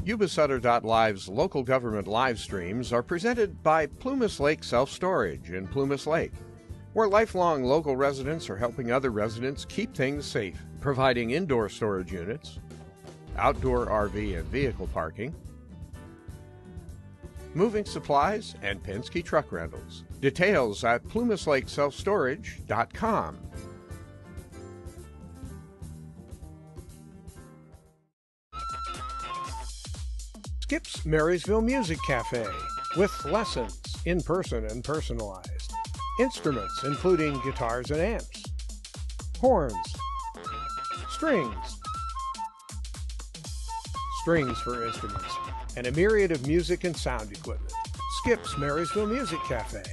Yuba-Sutter.live's local government live streams are presented by Plumas Lake Self-Storage in Plumas Lake, where lifelong local residents are helping other residents keep things safe, providing indoor storage units, outdoor RV and vehicle parking, moving supplies, and Penske truck rentals. Details at plumaslakeselfstorage.com. Skip's Marysville Music Cafe, with lessons, in person and personalized. Instruments including guitars and amps, horns, strings for instruments, and a myriad of music and sound equipment. Skip's Marysville Music Cafe.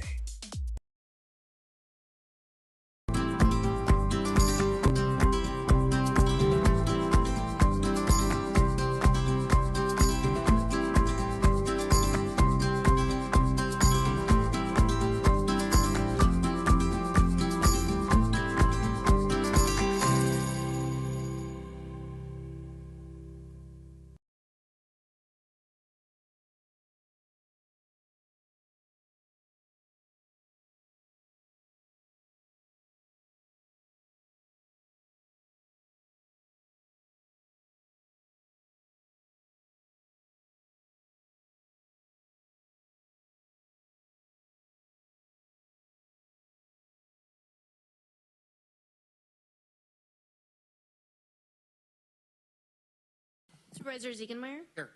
Supervisor Ziegenmeyer? Here.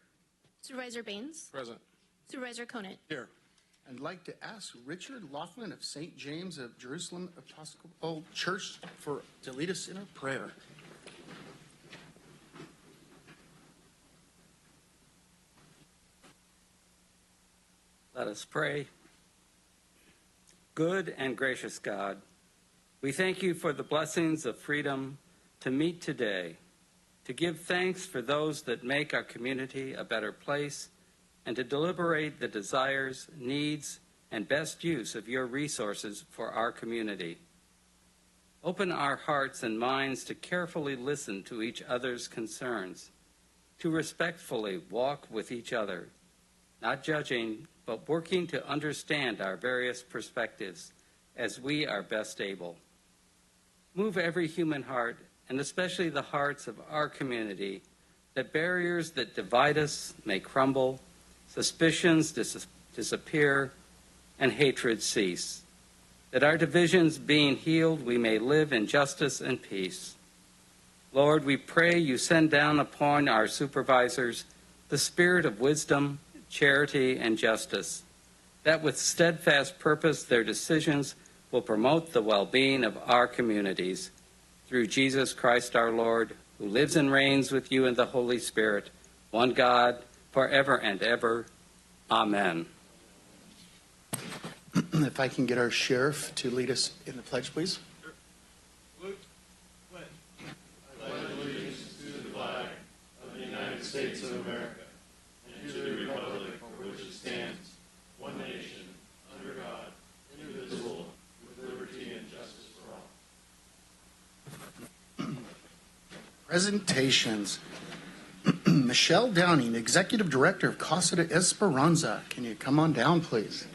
Supervisor Baines? Present. Supervisor Conant? Here. I'd like to ask Richard Laughman of St. James of Jerusalem Episcopal Church to lead us in a prayer. Let us pray. Good and gracious God, we thank you for the blessings of freedom to meet today, to give thanks for those that make our community a better place, and to deliberate the desires, needs, and best use of your resources for our community. Open our hearts and minds to carefully listen to each other's concerns, to respectfully walk with each other, not judging, but working to understand our various perspectives as we are best able. Move every human heart, and especially the hearts of our community, that barriers that divide us may crumble, suspicions disappear, and hatred cease. That our divisions being healed, we may live in justice and peace. Lord, we pray you send down upon our supervisors the spirit of wisdom, charity, and justice, that with steadfast purpose their decisions will promote the well-being of our communities. Through Jesus Christ our Lord, who lives and reigns with you in the Holy Spirit, one God, forever and ever. Amen. If I can get our sheriff to lead us in the pledge, please. Luke, pledge. I pledge allegiance to the flag of the United States of America and to the republic for which it stands, one nation, under God, indivisible, with liberty and justice for all. Presentations. Michelle Downing, Executive Director of Casa de Esperanza. Can you come on down, please?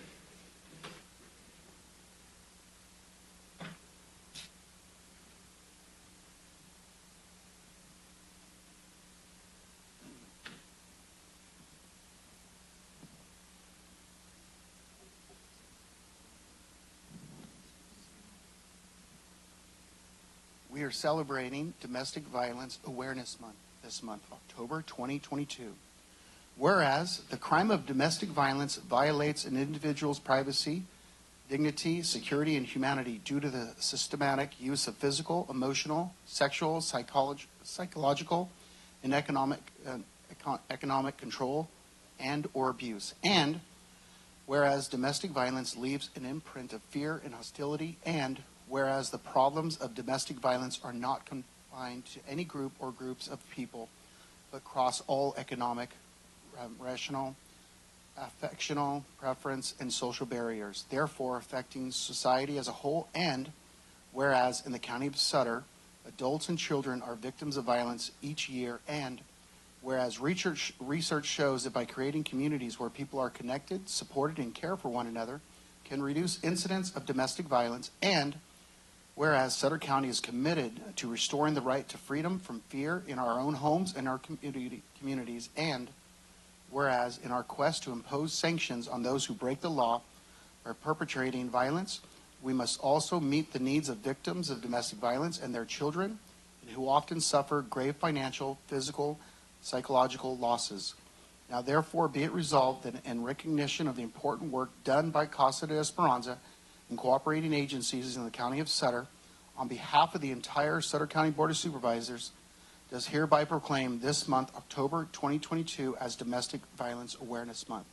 We are celebrating Domestic Violence Awareness Month this month, October 2022. Whereas the crime of domestic violence violates an individual's privacy, dignity, security, and humanity due to the systematic use of physical, emotional, sexual, psychological, and economic control and or abuse. And whereas domestic violence leaves an imprint of fear and hostility, and whereas the problems of domestic violence are not confined to any group or groups of people, but cross all economic, rational, affectional, preference, and social barriers, therefore affecting society as a whole. And whereas in the county of Sutter, adults and children are victims of violence each year, and Whereas research shows that by creating communities where people are connected, supported, and care for one another, can reduce incidents of domestic violence. And whereas Sutter County is committed to restoring the right to freedom from fear in our own homes and our communities. And whereas in our quest to impose sanctions on those who break the law or perpetrating violence, we must also meet the needs of victims of domestic violence and their children, who often suffer grave financial, physical, psychological losses. Now, therefore, be it resolved that in recognition of the important work done by Casa de Esperanza and cooperating agencies in the County of Sutter, on behalf of the entire Sutter County Board of Supervisors, does hereby proclaim this month, October 2022, as Domestic Violence Awareness Month.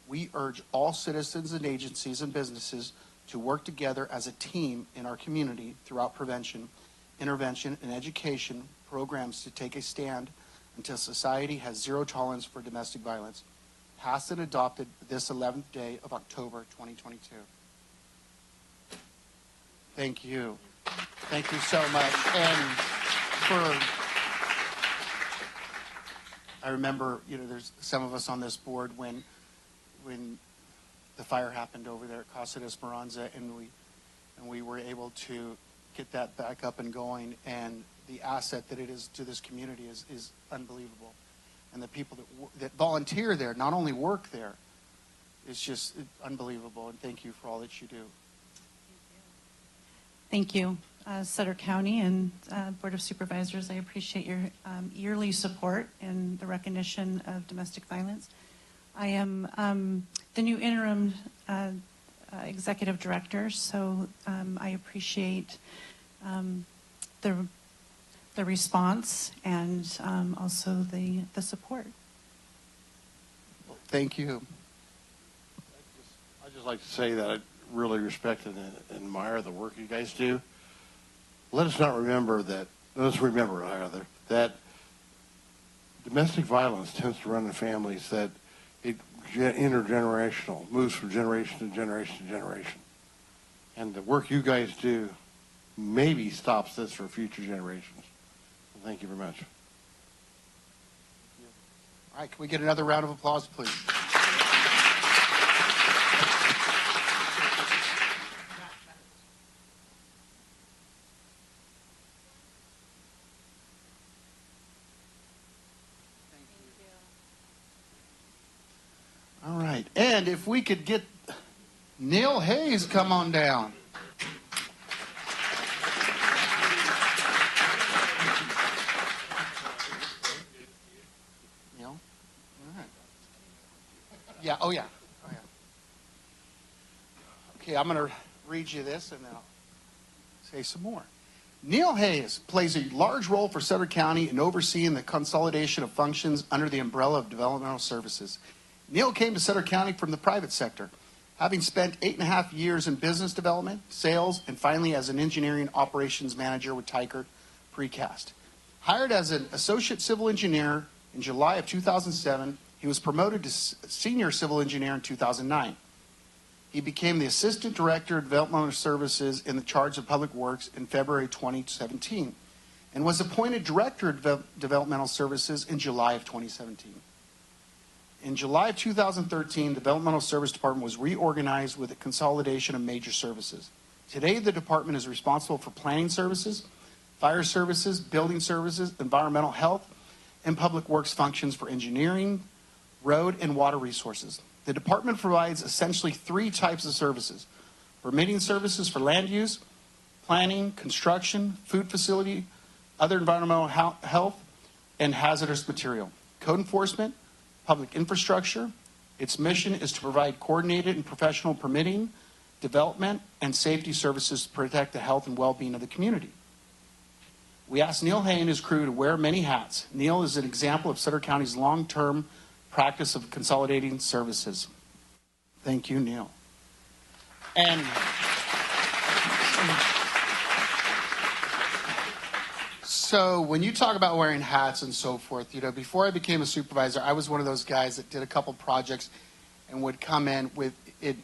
We urge all citizens and agencies and businesses to work together as a team in our community throughout prevention, intervention, and education programs to take a stand until society has zero tolerance for domestic violence. Passed and adopted this 11th day of October 2022. Thank you. Thank you so much. And I remember, there's some of us on this board when the fire happened over there at Casa de Esperanza, and we were able to get that back up and going, and the asset that it is to this community is unbelievable. And the people that volunteer there, not only work there, it's just unbelievable. And thank you for all that you do. Thank you, Sutter County and Board of Supervisors. I appreciate your yearly support and the recognition of domestic violence. I am the new interim executive director, so I appreciate the response and also the support. Well, thank you. I'd just like to say that I really respect and admire the work you guys do. Let's remember that domestic violence tends to run in families that it intergenerational, moves from generation to generation to generation. And the work you guys do maybe stops this for future generations. So thank you very much. All right, can we get another round of applause, please? All right, and if we could get Neal Hayes come on down. Neal? All right. Yeah, oh yeah. Okay, I'm going to read you this and then I'll say some more. Neal Hayes plays a large role for Sutter County in overseeing the consolidation of functions under the umbrella of developmental services. Neal came to Sutter County from the private sector, having spent 8.5 years in business development, sales, and finally as an engineering operations manager with Tykert Precast. Hired as an associate civil engineer in July of 2007, he was promoted to senior civil engineer in 2009. He became the assistant director of developmental services in the charge of public works in February 2017 and was appointed director of developmental services in July of 2017. In July of 2013, the Developmental Service Department was reorganized with a consolidation of major services. Today, the department is responsible for planning services, fire services, building services, environmental health, and public works functions for engineering, road, and water resources. The department provides essentially 3 types of services: permitting services for land use, planning, construction, food facility, other environmental health, and hazardous material, code enforcement, public infrastructure. Its mission is to provide coordinated and professional permitting, development, and safety services to protect the health and well-being of the community. We asked Neal Hay and his crew to wear many hats. Neal is an example of Sutter County's long-term practice of consolidating services. Thank you, Neal. And so when you talk about wearing hats and so forth, before I became a supervisor, I was one of those guys that did a couple projects and would come in with it.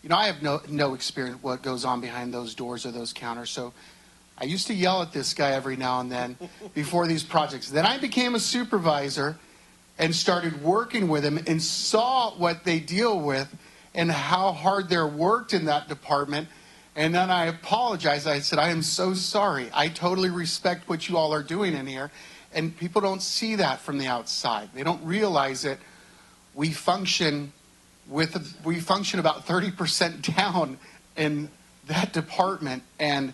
I have no experience what goes on behind those doors or those counters. So I used to yell at this guy every now and then before these projects. Then I became a supervisor, and started working with them and saw what they deal with and how hard they're worked in that department. And then I apologized. I said, I am so sorry. I totally respect what you all are doing in here. And people don't see that from the outside. They don't realize that we function about 30% down in that department. And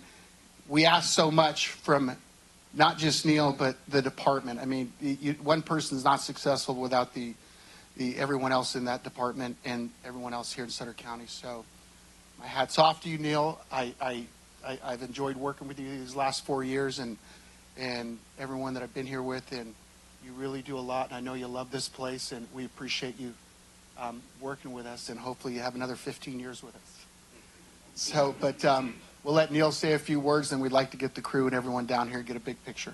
we ask so much from not just Neal, but the department. I mean, one person is not successful without the everyone else in that department and everyone else here in Sutter County. So my hat's off to you, Neal. I've enjoyed working with you these last 4 years and everyone that I've been here with, and you really do a lot. And I know you love this place, and we appreciate you working with us, and hopefully you have another 15 years with us. So, but we'll let Neal say a few words, and we'd like to get the crew and everyone down here and get a big picture.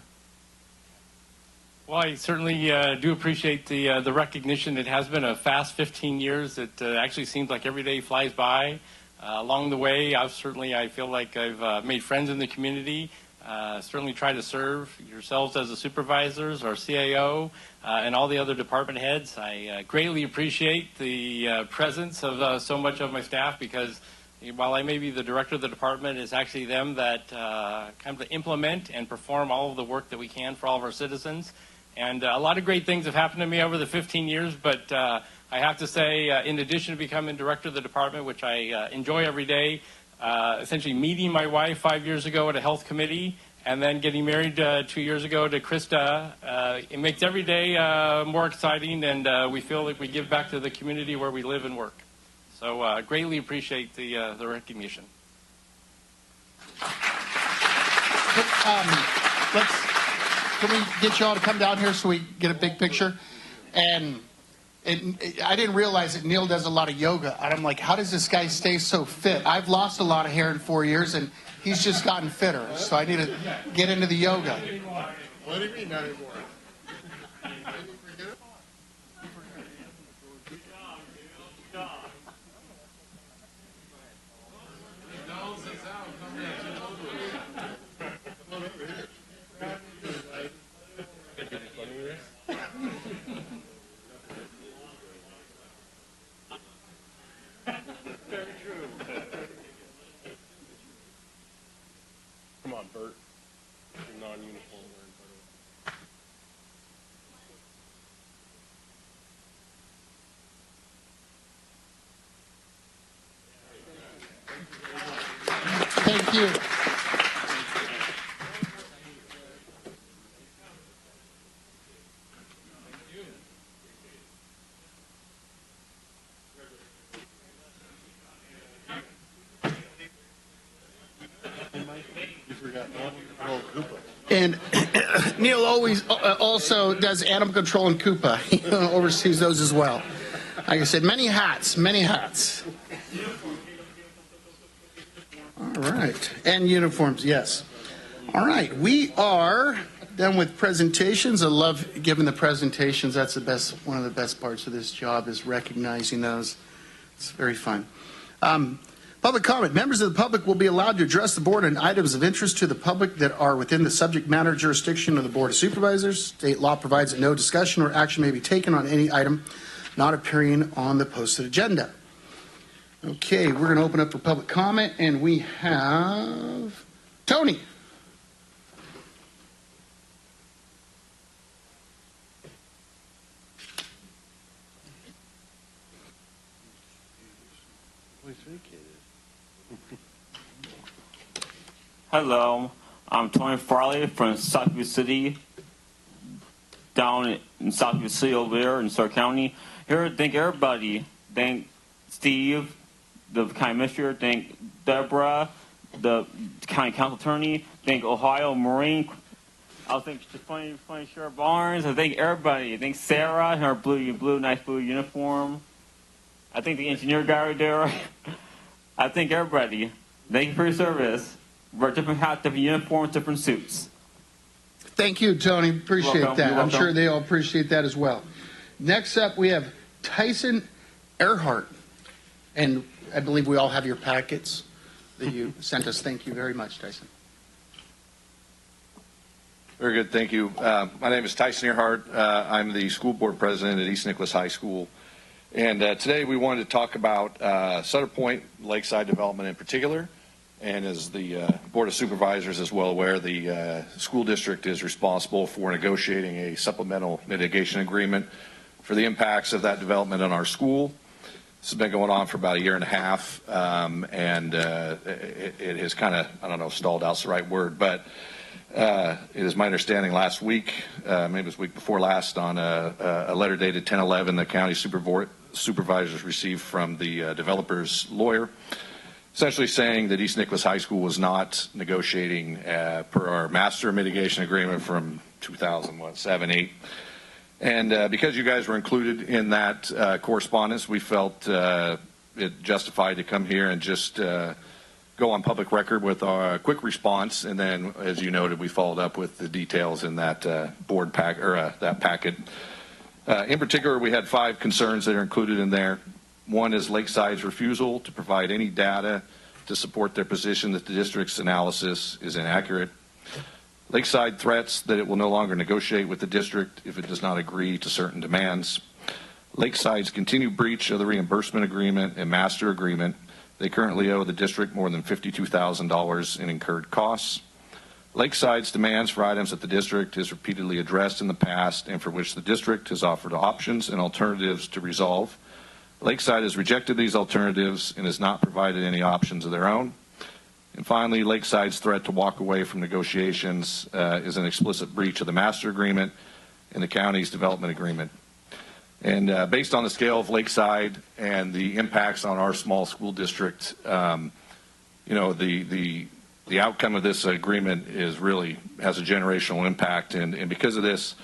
Well, I certainly do appreciate the recognition. It has been a fast 15 years. It actually seems like every day flies by. Along the way, I feel like I've made friends in the community. Certainly try to serve yourselves as the supervisors, our CAO, and all the other department heads. I greatly appreciate the presence of so much of my staff, because while I may be the director of the department, it's actually them that kind of implement and perform all of the work that we can for all of our citizens. And a lot of great things have happened to me over the 15 years, but I have to say, in addition to becoming director of the department, which I enjoy every day, essentially meeting my wife 5 years ago at a health committee, and then getting married 2 years ago to Krista, it makes every day more exciting, and we feel like we give back to the community where we live and work. So greatly appreciate the recognition. Can we get you all to come down here so we get a big picture? And I didn't realize that Neal does a lot of yoga. And I'm like, how does this guy stay so fit? I've lost a lot of hair in 4 years, and he's just gotten fitter. So I need to get into the yoga. What do you mean not anymore? Come on, Bert. You're non-uniform wearing, Thank you. You forgot animal control Koopa. And Neal always also does animal control and Koopa. He oversees those as well. Like I said, many hats, many hats. All right. And uniforms, yes. All right. We are done with presentations. I love giving the presentations. That's the best. One of the best parts of this job is recognizing those. It's very fun. Public comment. Members of the public will be allowed to address the board on items of interest to the public that are within the subject matter jurisdiction of the Board of Supervisors. State law provides that no discussion or action may be taken on any item not appearing on the posted agenda. Okay, we're going to open up for public comment, and we have Tony. Hello, I'm Tony Farley from Southview City, down in Southview City over there in Sutter County. Here, thank everybody. Thank Steve, the county administrator. Thank Deborah, the county council attorney. Thank Ohio Marine. I think funny Sheriff Barnes. I thank everybody. I thank Sarah in her nice blue uniform. I think the engineer guy right there. I thank everybody. Thank you for your service. Wear different hats, different uniforms, different suits. Thank you, Tony. Appreciate that. I'm sure they all appreciate that as well. Next up, we have Tyson Earhart. And I believe we all have your packets that you sent us. Thank you very much, Tyson. Very good, thank you. My name is Tyson Earhart. I'm the school board president at East Nicholas High School. And today we wanted to talk about Sutter Point Lakeside development in particular. And as the Board of Supervisors is well aware, the school district is responsible for negotiating a supplemental mitigation agreement for the impacts of that development on our school. This has been going on for about 1.5 years, and it has kind of, I don't know if stalled out's the right word, but it is my understanding last week, maybe it was the week before last, on a letter dated 10/11, the county supervisors received from the developer's lawyer, essentially saying that East Nicholas High School was not negotiating per our master mitigation agreement from 2007-8. And because you guys were included in that correspondence, we felt it justified to come here and just go on public record with our quick response. And then, as you noted, we followed up with the details in that board pack or that packet. In particular, we had 5 concerns that are included in there. One is Lakeside's refusal to provide any data to support their position that the district's analysis is inaccurate. Lakeside threats that it will no longer negotiate with the district if it does not agree to certain demands. Lakeside's continued breach of the reimbursement agreement and master agreement. They currently owe the district more than $52,000 in incurred costs. Lakeside's demands for items that the district has repeatedly addressed in the past and for which the district has offered options and alternatives to resolve. Lakeside has rejected these alternatives and has not provided any options of their own. And finally, Lakeside's threat to walk away from negotiations is an explicit breach of the master agreement and the county's development agreement. And based on the scale of Lakeside and the impacts on our small school district, you know, the outcome of this agreement is really has a generational impact. And because of this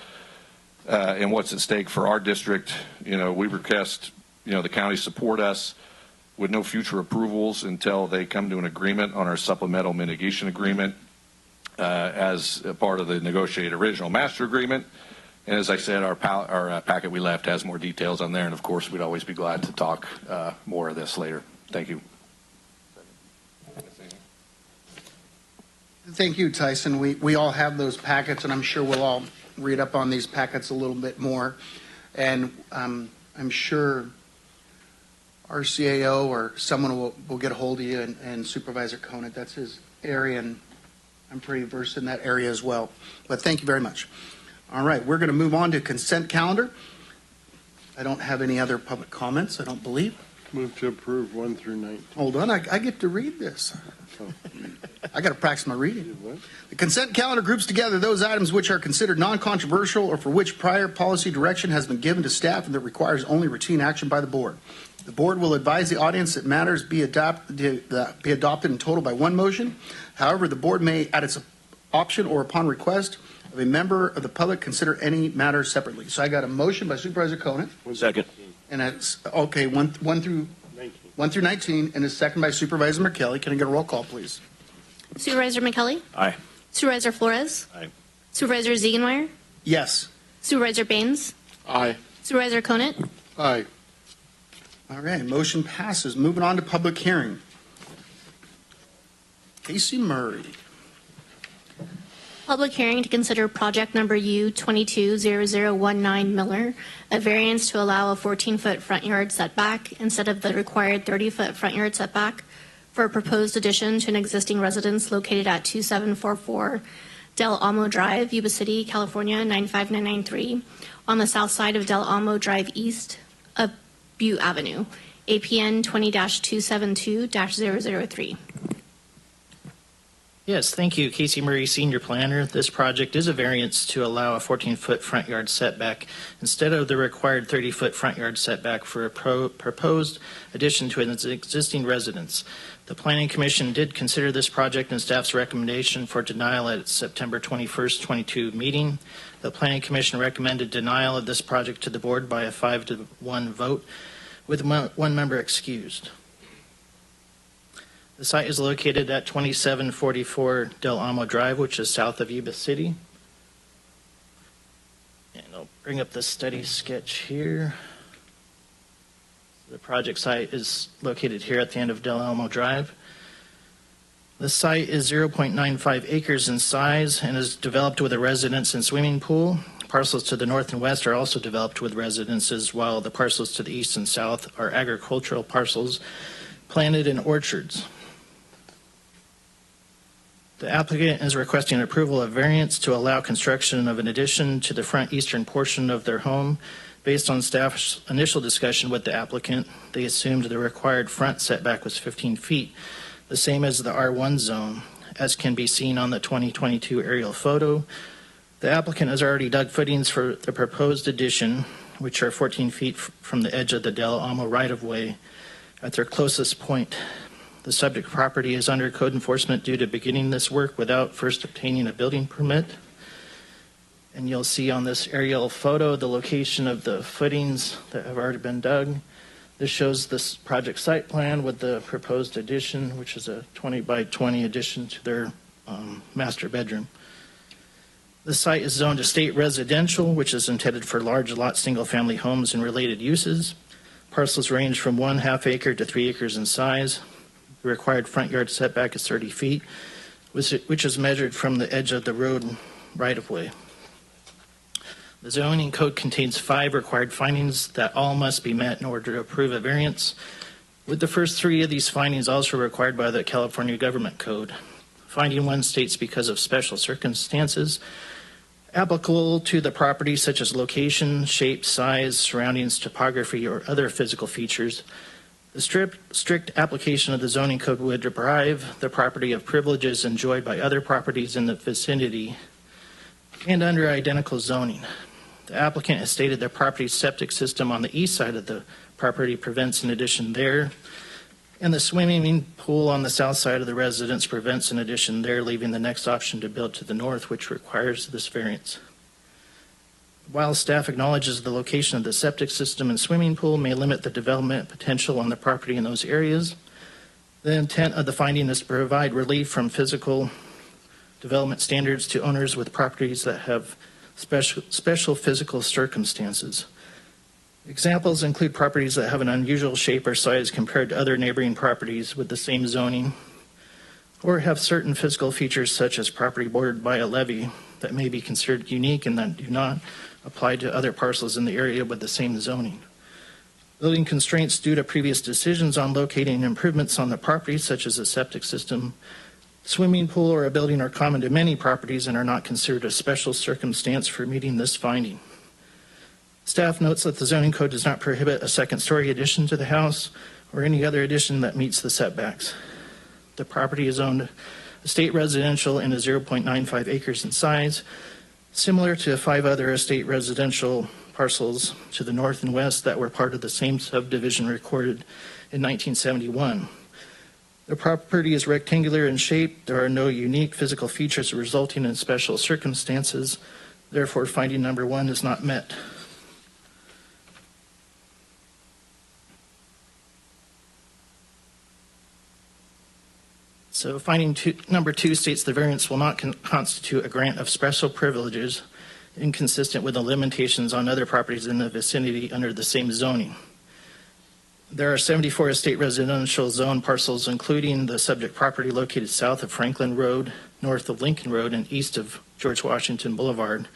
and what's at stake for our district, you know, we request, you know, the county support us with no future approvals until they come to an agreement on our supplemental mitigation agreement as a part of the negotiated original master agreement. And as I said, our packet we left has more details on there, and of course we'd always be glad to talk more of this later. Thank you. Thank you, Tyson. We all have those packets, and I'm sure we'll all read up on these packets a little bit more. And I'm sure our CAO or someone will get a hold of you, and Supervisor Conant, that's his area, and I'm pretty versed in that area as well. But thank you very much. All right, we're going to move on to consent calendar. I don't have any other public comments, I don't believe. Move to approve 1 through 19. Hold on, I get to read this. I got to practice my reading. The consent calendar groups together those items which are considered non-controversial or for which prior policy direction has been given to staff and that requires only routine action by the board. The board will advise the audience that matters be adopted in total by one motion. However, the board may, at its option or upon request of a member of the public, consider any matter separately. So I got a motion by Supervisor Conant. Second. And it's, okay, 1 through 19, and a second by Supervisor McKelly. Can I get a roll call, please? Supervisor McKelly? Aye. Supervisor Flores? Aye. Supervisor Ziegenmeier? Yes. Supervisor Baines? Aye. Supervisor Conant? Aye. All right, motion passes. Moving on to public hearing. Casey Murray. Public hearing to consider project number U220019 Miller, a variance to allow a 14-foot front yard setback instead of the required 30-foot front yard setback for a proposed addition to an existing residence located at 2744 Del Amo Drive, Yuba City, California 95993, on the south side of Del Amo Drive east of Butte Avenue, APN 20-272-003. Yes, thank you, Casey Murray, Senior Planner. This project is a variance to allow a 14-foot front yard setback instead of the required 30-foot front yard setback for a proposed addition to an existing residence. The Planning Commission did consider this project and staff's recommendation for denial at its September 21st, 22 meeting. The Planning Commission recommended denial of this project to the board by a 5-1 vote, with one member excused. The site is located at 2744 Del Amo Drive, which is south of Yuba City. And I'll bring up the study sketch here. The project site is located here at the end of Del Amo Drive. The site is 0.95 acres in size and is developed with a residence and swimming pool. Parcels to the north and west are also developed with residences, while the parcels to the east and south are agricultural parcels planted in orchards. The applicant is requesting approval of variance to allow construction of an addition to the front eastern portion of their home. Based on staff's initial discussion with the applicant, they assumed the required front setback was 15 feet, the same as the R1 zone, as can be seen on the 2022 aerial photo. The applicant has already dug footings for the proposed addition, which are 14 feet from the edge of the Del Amo right-of-way at their closest point. The subject property is under code enforcement due to beginning this work without first obtaining a building permit. And you'll see on this aerial photo the location of the footings that have already been dug. This shows this project site plan with the proposed addition, which is a 20 by 20 addition to their master bedroom. The site is zoned estate residential, which is intended for large lot single-family homes and related uses. Parcels range from 1/2 acre to 3 acres in size. The required front yard setback is 30 feet, which is measured from the edge of the road right-of-way. The zoning code contains 5 required findings that all must be met in order to approve a variance, with the first 3 of these findings also required by the California Government Code. Finding 1 states because of special circumstances applicable to the property, such as location, shape, size, surroundings, topography, or other physical features, the strict application of the zoning code would deprive the property of privileges enjoyed by other properties in the vicinity and under identical zoning. The applicant has stated their property's septic system on the east side of the property prevents an addition there, and the swimming pool on the south side of the residence prevents an addition there, leaving the next option to build to the north, which requires this variance. While staff acknowledges the location of the septic system and swimming pool may limit the development potential on the property in those areas, the intent of the finding is to provide relief from physical development standards to owners with properties that have special physical circumstances. Examples include properties that have an unusual shape or size compared to other neighboring properties with the same zoning, or have certain physical features such as property bordered by a levee that may be considered unique and that do not apply to other parcels in the area with the same zoning. Building constraints due to previous decisions on locating improvements on the property, such as a septic system, swimming pool, or a building, are common to many properties and are not considered a special circumstance for meeting this finding. Staff notes that the zoning code does not prohibit a second-story addition to the house or any other addition that meets the setbacks. The property is owned estate residential and is 0.95 acres in size, similar to 5 other estate residential parcels to the north and west that were part of the same subdivision recorded in 1971. The property is rectangular in shape. There are no unique physical features resulting in special circumstances. Therefore, finding number 1 is not met. So finding number 2 states the variance will not constitute a grant of special privileges inconsistent with the limitations on other properties in the vicinity under the same zoning. There are 74 estate residential zone parcels, including the subject property located south of Franklin Road, north of Lincoln Road, and east of George Washington Boulevard.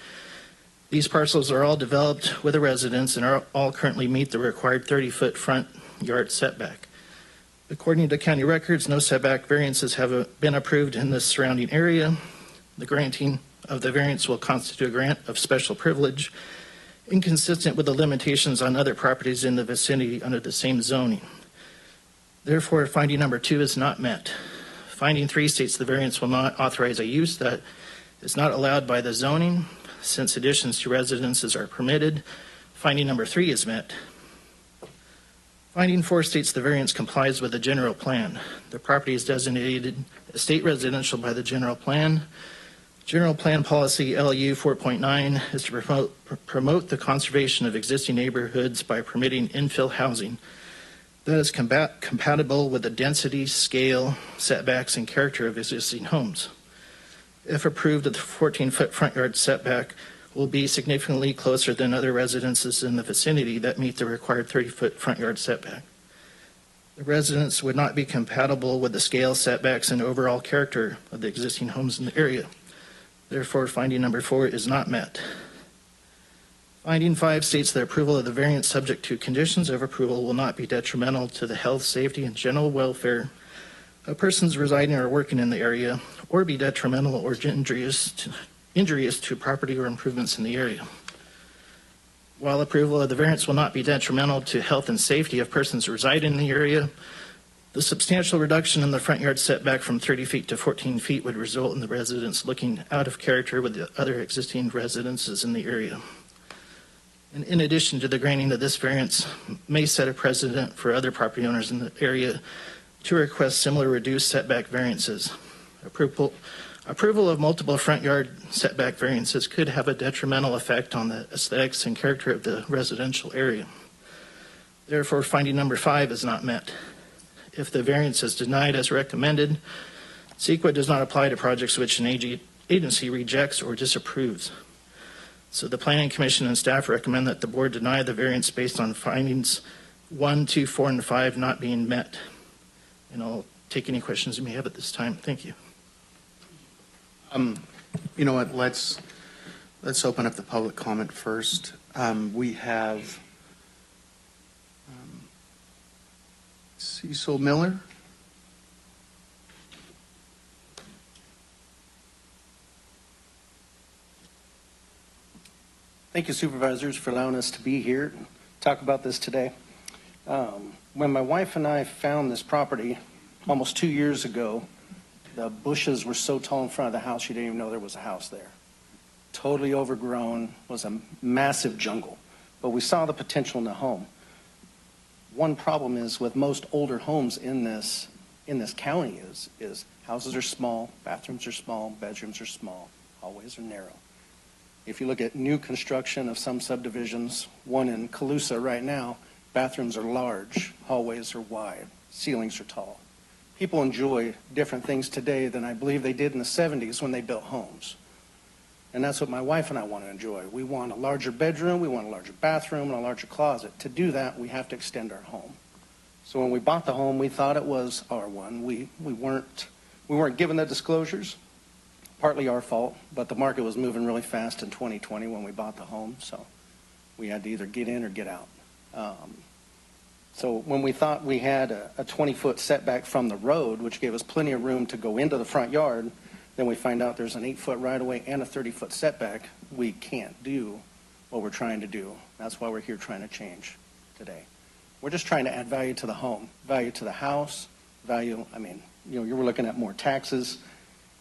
These parcels are all developed with a residence and are all currently meet the required 30-foot front yard setback. According to county records, no setback variances have been approved in the surrounding area. The granting of the variance will constitute a grant of special privilege inconsistent with the limitations on other properties in the vicinity under the same zoning. Therefore, finding number 2 is not met. Finding 3 states the variance will not authorize a use that is not allowed by the zoning, since additions to residences are permitted. Finding number 3 is met. Finding 4 states the variance complies with the general plan. The property is designated estate residential by the general plan. General plan policy LU 4.9 is to promote the conservation of existing neighborhoods by permitting infill housing that is compatible with the density, scale, setbacks, and character of existing homes. If approved, the 14-foot front yard setback will be significantly closer than other residences in the vicinity that meet the required 30-foot front yard setback. The residence would not be compatible with the scale, setbacks, and overall character of the existing homes in the area. Therefore, finding number 4 is not met. Finding 5 states that approval of the variance subject to conditions of approval will not be detrimental to the health, safety, and general welfare of persons residing or working in the area, or be detrimental or injurious to property or improvements in the area. While approval of the variance will not be detrimental to health and safety of persons residing in the area, the substantial reduction in the front yard setback from 30 feet to 14 feet would result in the residents looking out of character with the other existing residences in the area. And in addition to the granting of this variance, may set a precedent for other property owners in the area to request similar reduced setback variances. Approval of multiple front yard setback variances could have a detrimental effect on the aesthetics and character of the residential area. Therefore, finding number 5 is not met. If the variance is denied as recommended, CEQA does not apply to projects which an agency rejects or disapproves. So the Planning Commission and staff recommend that the board deny the variance based on findings 1, 2, 4, and 5 not being met. And I'll take any questions you may have at this time. Thank you. You know what? Let's open up the public comment first. We have Cecil Miller. Thank you, Supervisors, for allowing us to be here and talk about this today. When my wife and I found this property almost 2 years ago, the bushes were so tall in front of the house, you didn't even know there was a house there. Totally overgrown, was a massive jungle. But we saw the potential in the home. One problem is with most older homes in this county is houses are small, bathrooms are small, bedrooms are small, hallways are narrow. If you look at new construction of some subdivisions, one in Calusa right now, bathrooms are large, hallways are wide, ceilings are tall. People enjoy different things today than I believe they did in the 70s when they built homes. And that's what my wife and I want to enjoy. We want a larger bedroom, we want a larger bathroom, and a larger closet. To do that, we have to extend our home. So when we bought the home, we thought it was R1. We weren't given the disclosures. Partly our fault, but the market was moving really fast in 2020 when we bought the home, so we had to either get in or get out. So when we thought we had a 20-foot setback from the road, which gave us plenty of room to go into the front yard, then we find out there's an 8-foot right-of-way and a 30-foot setback. We can't do what we're trying to do. That's why we're here trying to change today. We're just trying to add value to the home, value to the house, value, you were looking at more taxes.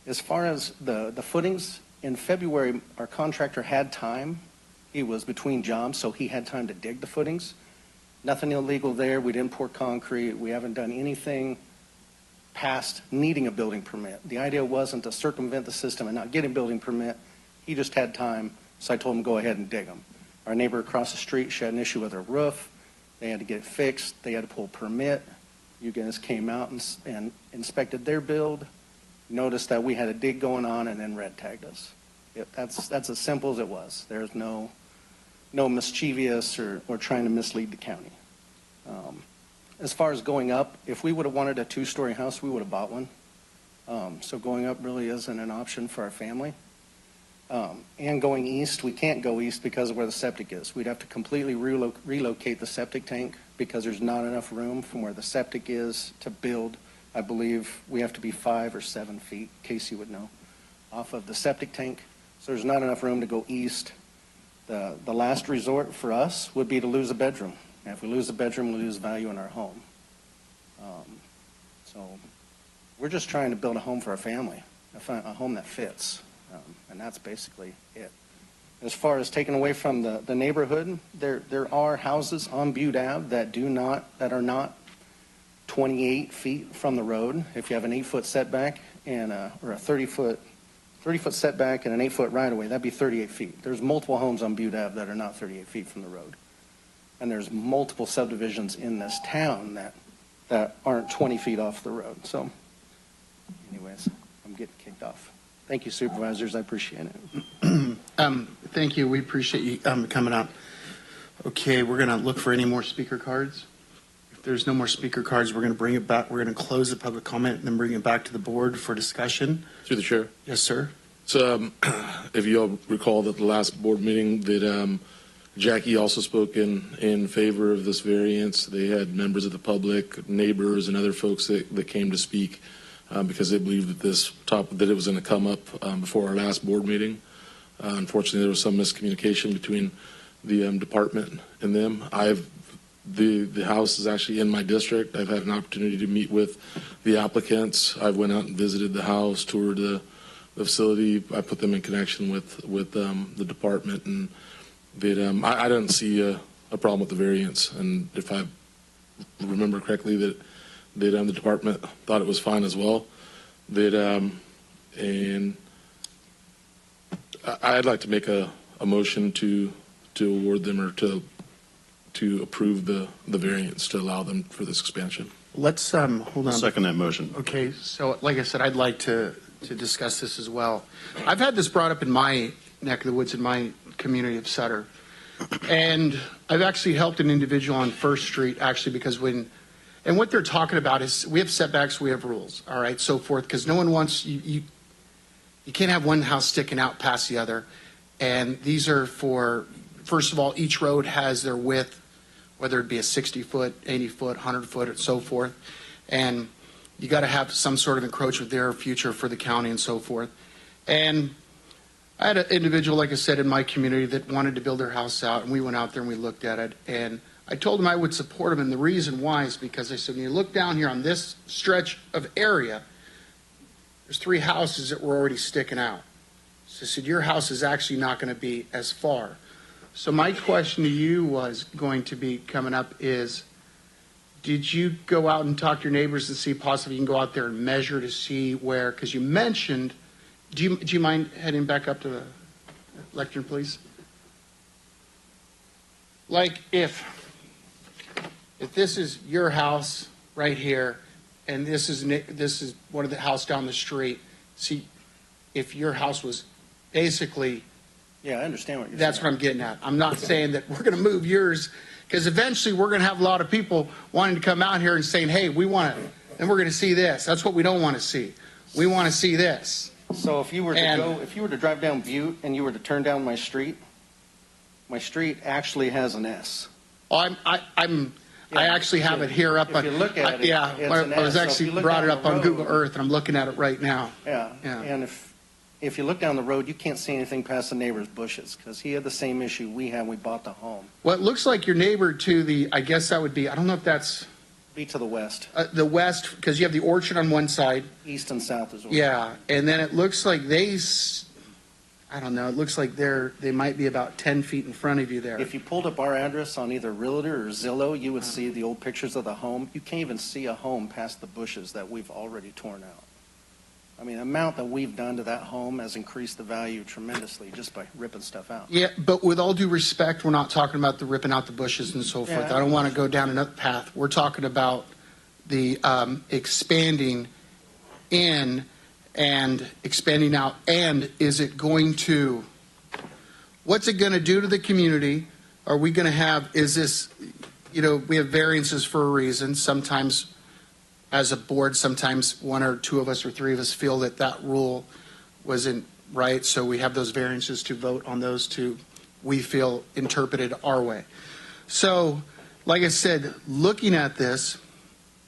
As far as the footings, in February, our contractor had time. He was between jobs, so he had time to dig the footings. Nothing illegal there. We didn't pour concrete. We haven't done anything past needing a building permit. The idea wasn't to circumvent the system and not get a building permit. He just had time, so I told him go ahead and dig them. Our neighbor across the street, she had an issue with her roof. They had to get it fixed. They had to pull a permit. You guys came out and inspected their build. Noticed that we had a dig going on and then red tagged us. That's as simple as it was. There's no mischievous or trying to mislead the county. As far as going up, if we would have wanted a 2-story house, we would have bought one. So going up really isn't an option for our family. And going east, we can't go east because of where the septic is. We'd have to completely relocate the septic tank because there's not enough room from where the septic is to build. I believe we have to be 5 or 7 feet, Casey would know, off of the septic tank. So there's not enough room to go east. The last resort for us would be to lose a bedroom. And if we lose a bedroom, we lose value in our home. So we're just trying to build a home for our family, a home that fits. And that's basically it. As far as taking away from the neighborhood, there are houses on Butte Ave that are not 28 feet from the road. If you have an 8-foot setback or a 30-foot setback and an 8-foot right-of-way, that'd be 38 feet. There's multiple homes on Butte Ave that are not 38 feet from the road. And there's multiple subdivisions in this town that aren't 20 feet off the road. So anyways, I'm getting kicked off. Thank you, Supervisors. I appreciate it. Thank you. We appreciate you coming up. Okay, we're going to look for any more speaker cards. there's no more speaker cards, we're going to bring it back. We're going to close the public comment and then bring it back to the board for discussion. Through the chair. Yes, sir. So, if you all recall that the last board meeting that Jackie also spoke in favor of this variance. They had members of the public, neighbors, and other folks that came to speak because they believed that it was going to come up before our last board meeting. Unfortunately, there was some miscommunication between the department and them. The house is actually in my district. I've had an opportunity to meet with the applicants. I went out and visited the house, toured the facility. I put them in connection with the department, and I don't see a problem with the variance. And if I remember correctly, that the department thought it was fine as well. And I'd like to make a motion to award them or to approve the variance to allow them for this expansion. Let's hold on. Second that motion. Okay, so like I said, I'd like to discuss this as well. I've had this brought up in my neck of the woods, in my community of Sutter, and I've actually helped an individual on First Street actually because and what they're talking about is we have setbacks, we have rules, all right, so forth, because no one wants you can't have one house sticking out past the other, and these are for, first of all, each road has their width, whether it be a 60-foot, 80-foot, 100-foot, and so forth, and you got to have some sort of encroachment there, future for the county and so forth. And I had an individual, like I said, in my community that wanted to build their house out, and we went out there and we looked at it, and I told him I would support him, and the reason why is because I said, when you look down here on this stretch of area, there's 3 houses that were already sticking out. So I said, your house is actually not going to be as far. So my question to you was going to be coming up is, did you go out and talk to your neighbors and see possibly you can go out there and measure to see where, because you mentioned, do you mind heading back up to the lectern, please? Like if this is your house right here, and this is one of the house down the street, see, if your house was basically, Yeah, I understand what you're saying. that's what I'm getting at. I'm not saying that we're going to move yours, because eventually we're going to have a lot of people wanting to come out here and saying, hey, we want it, and we're going to see this. That's what we don't want to see. We want to see this. So if you were to drive down Butte and you were to turn down my street actually has an S. Oh, I actually have it here up. If you look at it, yeah, it's I an was S. So actually if you look brought it down up the on road- Google Earth, and I'm looking at it right now. Yeah. Yeah. And if you look down the road, you can't see anything past the neighbor's bushes because he had the same issue we had when we bought the home. Well, it looks like your neighbor to the, I guess that would be, I don't know if that's Be to the west, the west, because you have the orchard on one side. east and south as well. Yeah, and then it looks like I don't know, it looks like they might be about 10 feet in front of you there. If you pulled up our address on either Realtor or Zillow, you would see the old pictures of the home. You can't even see a home past the bushes that we've already torn out. I mean, the amount that we've done to that home has increased the value tremendously just by ripping stuff out. Yeah, but with all due respect, we're not talking about the ripping out the bushes and so forth. Yeah. I don't want to go down another path. We're talking about the expanding in and expanding out. And is it going to, what's it going to do to the community? Are we going to have, is this, we have variances for a reason. Sometimes as a board, sometimes 1 or 2 of us or 3 of us feel that rule wasn't right. So we have those variances to vote on those two, we feel, interpreted our way. So, like I said, looking at this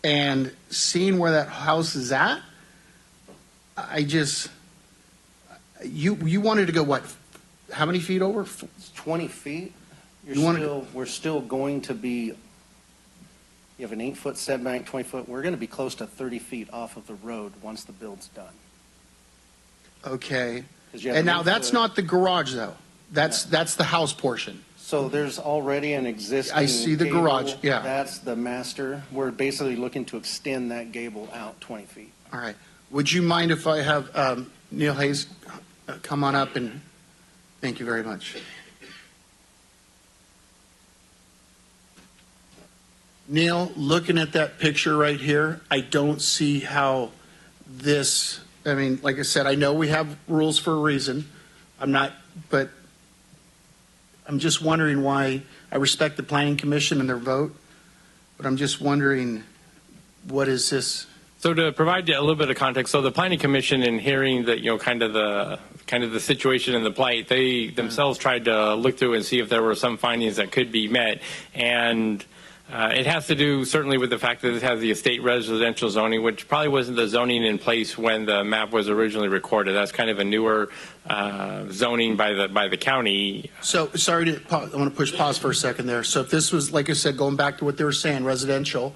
and seeing where that house is at, you wanted to go what? How many feet over? 20 feet. We're still going to be, you have an 8-foot setback, 20-foot. We're going to be close to 30 feet off of the road once the build's done. Okay. And now that's not the garage though. That's the house portion. So there's already an existing I see the gable. garage, yeah. That's the master. We're basically looking to extend that gable out 20 feet. All right. Would you mind if I have Neal Hay come on up, and thank you very much. Neal, looking at that picture right here, I don't see how this, I mean, like I said, I know we have rules for a reason. But I'm just wondering why. I respect the Planning Commission and their vote, But I'm just wondering, what is this? So to provide you a little bit of context, so the Planning Commission, in hearing that, kind of the situation and the plight, they themselves tried to look through and see if there were some findings that could be met, and it has to do certainly with the fact that it has the estate residential zoning, which probably wasn't the zoning in place when the map was originally recorded. That's kind of a newer zoning by the county. So, sorry I want to push pause for a second there. So if this was, like I said, going back to what they were saying, residential,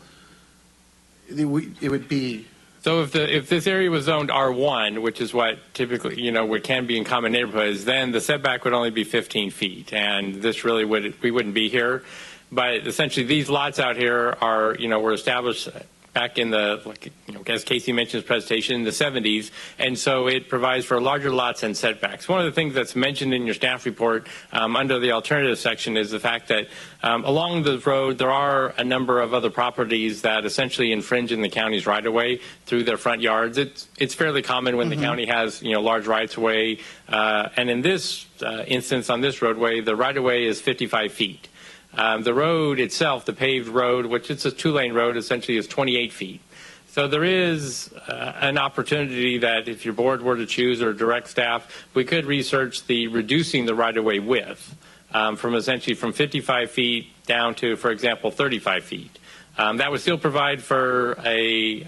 it would be. So if this area was zoned R1, which is what typically, what can be in common neighborhoods, then the setback would only be 15 feet, and this really we wouldn't be here. But essentially, these lots out here are, were established back in as Casey mentioned in his presentation, in the 70s, and so it provides for larger lots and setbacks. One of the things that's mentioned in your staff report under the alternative section is the fact that along the road there are a number of other properties that essentially infringe in the county's right-of-way through their front yards. It's fairly common when the county has large rights-of-way, and in this instance on this roadway, the right-of-way is 55 feet. The road itself, the paved road, which it's a two-lane road, essentially is 28 feet. So there is an opportunity that if your board were to choose or direct staff, we could research reducing the right-of-way width from essentially from 55 feet down to, for example, 35 feet. That would still provide for a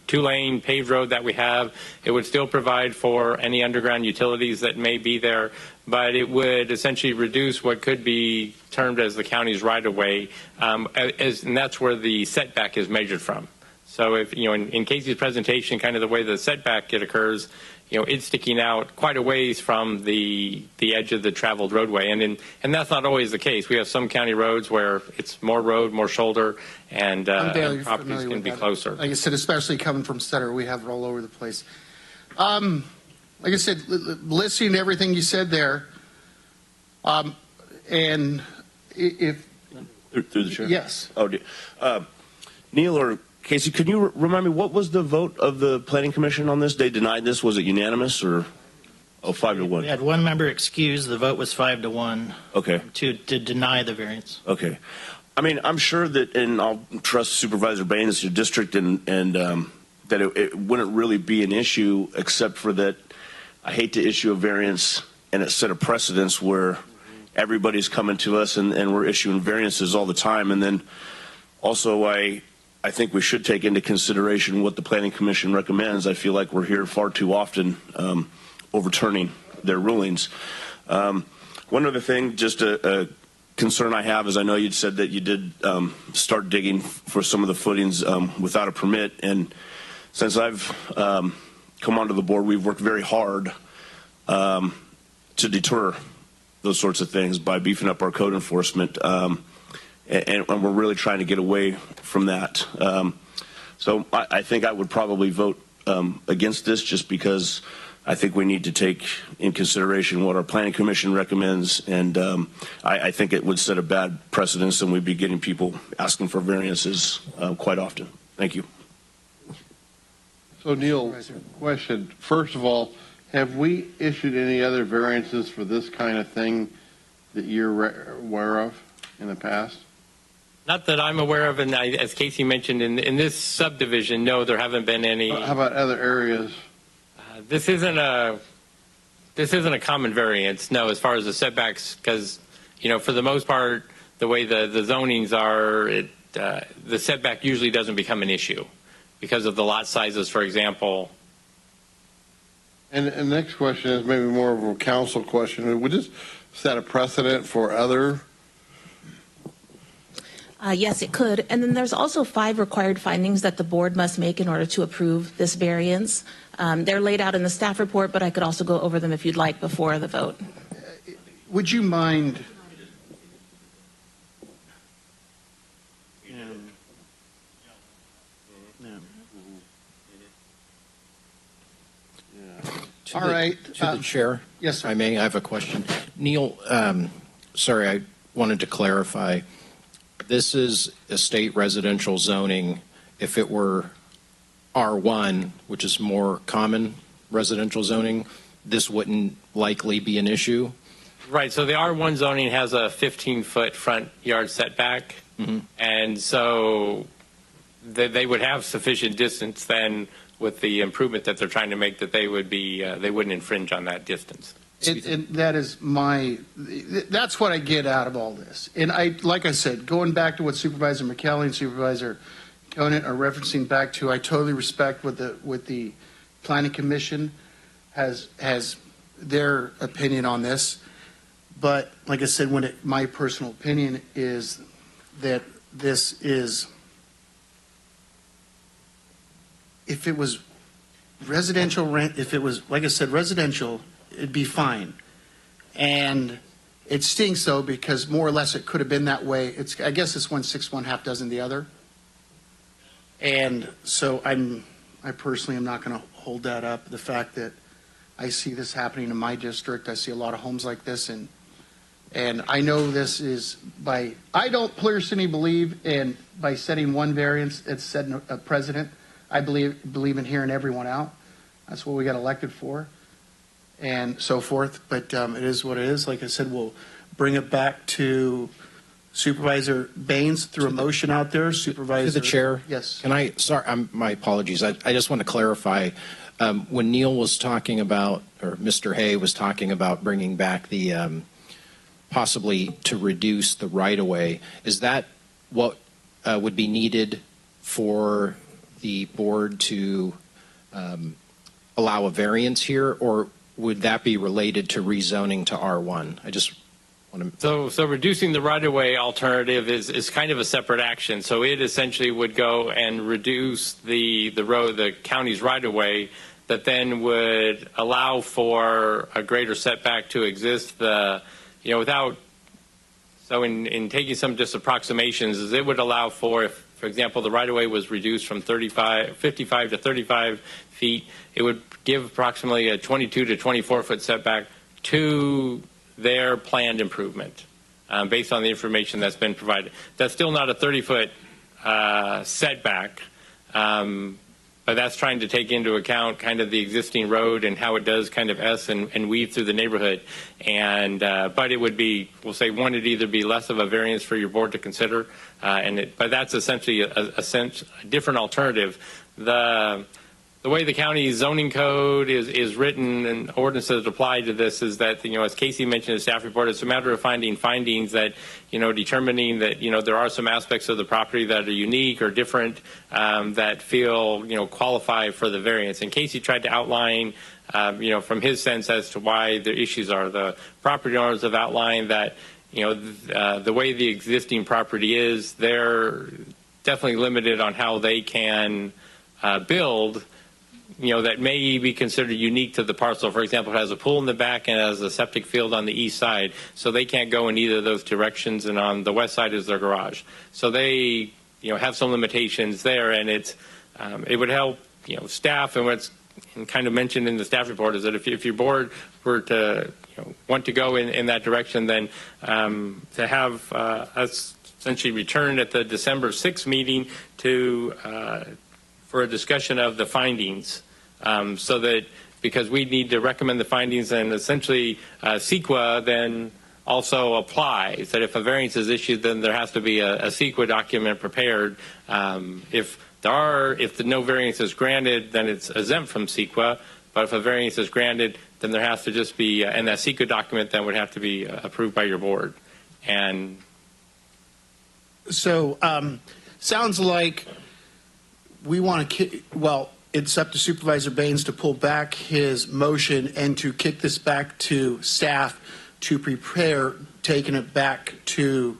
two-lane paved road that we have. It would still provide for any underground utilities that may be there, but it would essentially reduce what could be termed as the county's right-of-way, and that's where the setback is measured from. So if, in Casey's presentation, kind of the way the setback occurs, it's sticking out quite a ways from the edge of the traveled roadway, and that's not always the case. We have some county roads where it's more road, more shoulder, and properties can be closer. Like I said, especially coming from Sutter, we have it all over the place. Like I said, listening to everything you said there, and if through the chair, yes. Oh, Neal or Casey, could you remind me what was the vote of the Planning Commission on this? They denied this. Was it unanimous or 5-1? We had one member excused. The vote was 5-1. Okay. To deny the variance. Okay. I mean, I'm sure that, and I'll trust Supervisor Bain as your district, and that it wouldn't really be an issue, except for that I hate to issue a variance and it set a precedence where everybody's coming to us and we're issuing variances all the time. And then also I think we should take into consideration what the Planning Commission recommends. I feel like we're here far too often overturning their rulings. One other thing, just a concern I have is I know you'd said that you did start digging for some of the footings without a permit, and since I've come onto the board, we've worked very hard to deter those sorts of things by beefing up our code enforcement, and we're really trying to get away from that. So I think I would probably vote against this, just because I think we need to take in consideration what our Planning Commission recommends, and I think it would set a bad precedence, and we'd be getting people asking for variances quite often. Thank you. So, Neal, question. First of all, have we issued any other variances for this kind of thing that you're aware of in the past? Not that I'm aware of, and as Casey mentioned, in this subdivision, no, there haven't been any. How about other areas? This isn't a common variance, no, as far as the setbacks, because, for the most part, the way the zonings are, the setback usually doesn't become an issue because of the lot sizes, for example. And the next question is maybe more of a council question. Would this set a precedent for other? Yes, it could. And then there's also 5 required findings that the board must make in order to approve this variance. They're laid out in the staff report, but I could also go over them if you'd like before the vote. Would you mind? All right. To the chair. Yes, sir. I have a question. Neal, sorry, I wanted to clarify. This is estate residential zoning. If it were R1, which is more common residential zoning, this wouldn't likely be an issue? Right, so the R1 zoning has a 15-foot front yard setback, And so they would have sufficient distance then with the improvement that they're trying to make that they wouldn't infringe on that distance. And that is that's what I get out of all this. And like I said, going back to what Supervisor McKelly and Supervisor Conant are referencing back to, I totally respect what the Planning Commission has their opinion on this. But like I said, my personal opinion is that this is, if it was residential rent, if it was, like I said, residential, it'd be fine. And it stinks, though, because more or less it could have been that way. I guess it's 1/6, 1/2 dozen the other. And so I personally am not going to hold that up. The fact that I see this happening in my district, I see a lot of homes like this, and I know this is I don't personally believe in by setting one variance, it's setting a precedent. I believe in hearing everyone out. That's what we got elected for, and so forth. But it is what it is. Like I said, we'll bring it back to Supervisor Baines through a motion out there. Supervisor. To the chair. Yes. Can I? Sorry, my apologies. I just want to clarify. When Neal was talking about, or Mr. Hay was talking about bringing back the possibly to reduce the right-of-way, is that what would be needed for the board to allow a variance here, or would that be related to rezoning to R1? I just want to. So reducing the right-of-way alternative is kind of a separate action. So it essentially would go and reduce the county's right-of-way that then would allow for a greater setback to exist. In taking some just approximations, it would allow for, if, for example, the right-of-way was reduced from 55 to 35 feet, it would give approximately a 22 to 24 foot setback to their planned improvement based on the information that's been provided. That's still not a 30-foot setback, but that's trying to take into account kind of the existing road and how it does kind of and weave through the neighborhood. And but it would be, we'll say, one, it'd either be less of a variance for your board to consider, but that's essentially a different alternative. The way the county zoning code is written and ordinances apply to this is that, as Casey mentioned in the staff report, it's a matter of finding findings that, determining that, there are some aspects of the property that are unique or different that feel, qualify for the variance. And Casey tried to outline, from his sense as to why the issues are. The property owners have outlined that, the way the existing property is, they're definitely limited on how they can build, that may be considered unique to the parcel. For example, it has a pool in the back and has a septic field on the east side, so they can't go in either of those directions, and on the west side is their garage. So they, have some limitations there, and it would help, staff, and what's kind of mentioned in the staff report is that if your board were to, want to go in that direction, then to have us essentially return at the December 6th meeting for a discussion of the findings, so that, because we need to recommend the findings, and essentially CEQA then also applies, that if a variance is issued, then there has to be a CEQA document prepared. If the no variance is granted, then it's exempt from CEQA, but if a variance is granted, then there has to just be, and that CEQA document then would have to be approved by your board. And so sounds like we want to, it's up to Supervisor Baines to pull back his motion and to kick this back to staff to prepare, taking it back to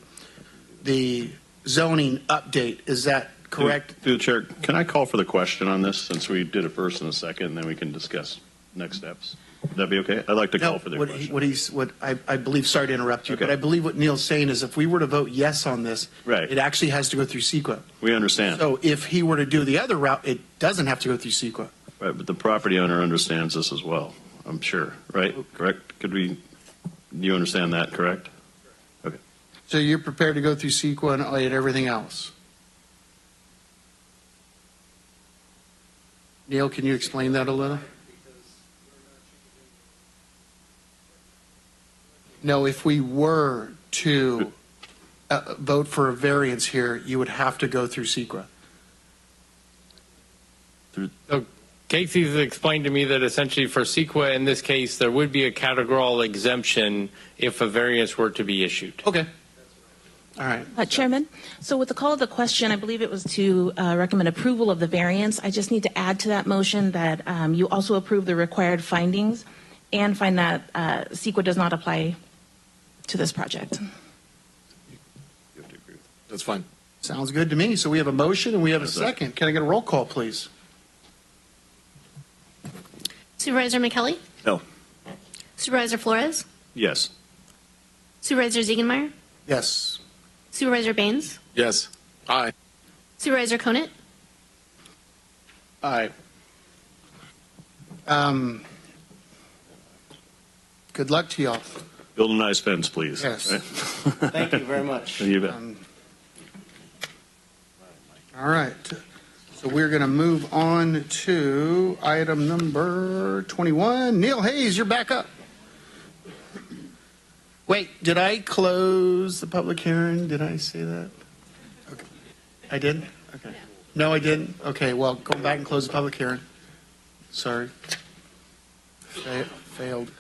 the zoning update. Is that correct? Through the chair, can I call for the question on this, since we did it first and a second, and then we can discuss next steps? Would that be okay? I'd like to call for the question. I believe, sorry to interrupt you, but I believe what Neal's saying is if we were to vote yes on this, right, it actually has to go through CEQA. We understand. So if he were to do the other route, it doesn't have to go through CEQA. Right, but the property owner understands this as well, I'm sure, right? Correct? You understand that, correct? Okay. So you're prepared to go through CEQA and everything else? Neal, can you explain that a little? No, if we were to vote for a variance here, you would have to go through SEQA. So Casey's explained to me that essentially for CEQA in this case, there would be a categorical exemption if a variance were to be issued. Okay. All right. Chairman, so with the call of the question, I believe it was to recommend approval of the variance. I just need to add to that motion that you also approve the required findings and find that CEQA does not apply to this project. You have to agree. That's fine. Sounds good to me. So we have a motion and we have a second. Can I get a roll call, please? Supervisor McKelly? No. Supervisor Flores? Yes. Supervisor Ziegenmeier? Yes. Supervisor Baines? Yes. Aye. Supervisor Conant? Aye. Good luck to y'all. Build a nice fence, please. Yes. Right? Thank you very much. You bet. All right. So we're going to move on to item number 21. Neal Hayes, you're back up. Wait, did I close the public hearing? Did I say that? Okay. I did? Okay. No, I didn't? Okay, well, go back and close the public hearing. Sorry. Failed.